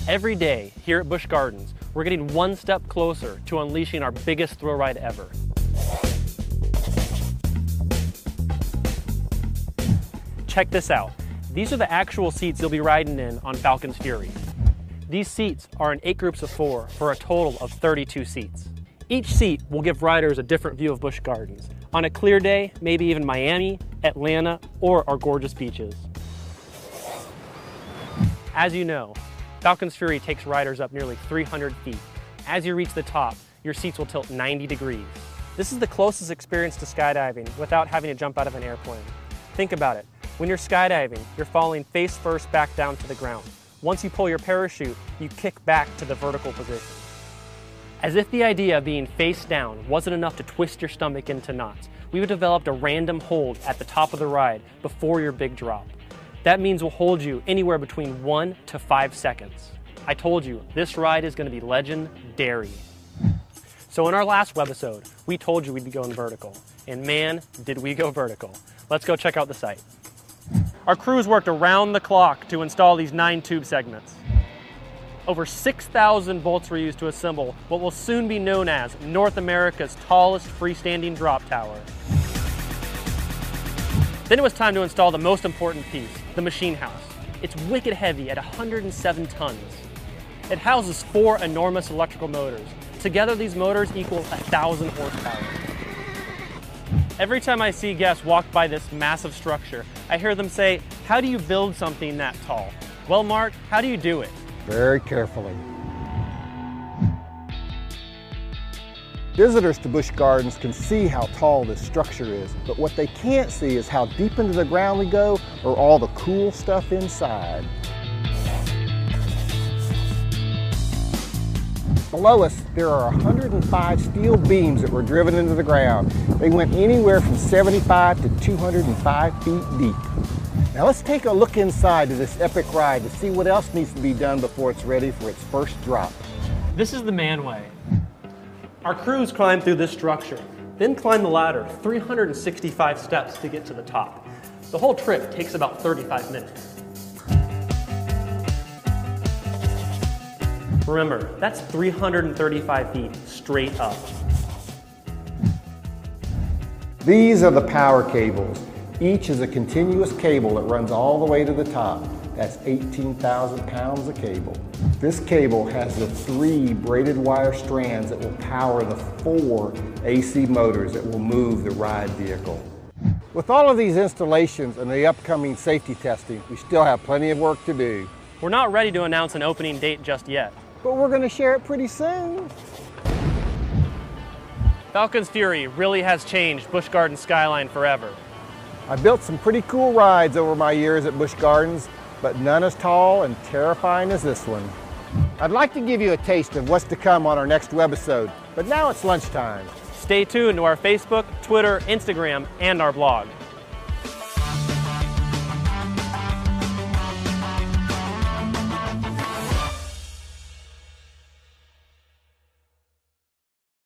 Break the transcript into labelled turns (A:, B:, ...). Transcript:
A: Every day here at Busch Gardens, we're getting one step closer to unleashing our biggest thrill ride ever. Check this out. These are the actual seats you'll be riding in on Falcon's Fury. These seats are in 8 groups of 4 for a total of 32 seats. Each seat will give riders a different view of Busch Gardens. On a clear day, maybe even Miami, Atlanta, or our gorgeous beaches. As you know, Falcon's Fury takes riders up nearly 300 feet. As you reach the top, your seats will tilt 90 degrees. This is the closest experience to skydiving without having to jump out of an airplane. Think about it. When you're skydiving, you're falling face first back down to the ground. Once you pull your parachute, you kick back to the vertical position. As if the idea of being face down wasn't enough to twist your stomach into knots, we've developed a random hold at the top of the ride before your big drop. That means we'll hold you anywhere between 1 to 5 seconds. I told you, this ride is going to be legendary. So in our last webisode, we told you we'd be going vertical. And man, did we go vertical. Let's go check out the site. Our crews worked around the clock to install these 9 tube segments. Over 6,000 bolts were used to assemble what will soon be known as North America's tallest freestanding drop tower. Then it was time to install the most important piece, the machine house. It's wicked heavy at 107 tons. It houses 4 enormous electrical motors. Together these motors equal 1,000 horsepower. Every time I see guests walk by this massive structure, I hear them say, "How do you build something that tall?" Well, Mark, how do you do it?
B: Very carefully. Visitors to Busch Gardens can see how tall this structure is, but what they can't see is how deep into the ground we go or all the cool stuff inside. Below us, there are 105 steel beams that were driven into the ground. They went anywhere from 75 to 205 feet deep. Now let's take a look inside to this epic ride to see what else needs to be done before it's ready for its first drop.
A: This is the manway. Our crews climb through this structure, then climb the ladder 365 steps to get to the top. The whole trip takes about 35 minutes. Remember, that's 335 feet straight up.
B: These are the power cables. Each is a continuous cable that runs all the way to the top. That's 18,000 pounds of cable. This cable has the 3 braided wire strands that will power the 4 AC motors that will move the ride vehicle. With all of these installations and the upcoming safety testing, we still have plenty of work to do.
A: We're not ready to announce an opening date just yet.
B: But we're going to share it pretty soon.
A: Falcon's Fury really has changed Busch Gardens skyline forever.
B: I built some pretty cool rides over my years at Busch Gardens, but none as tall and terrifying as this one. I'd like to give you a taste of what's to come on our next webisode, but now it's lunchtime.
A: Stay tuned to our Facebook, Twitter, Instagram, and our blog.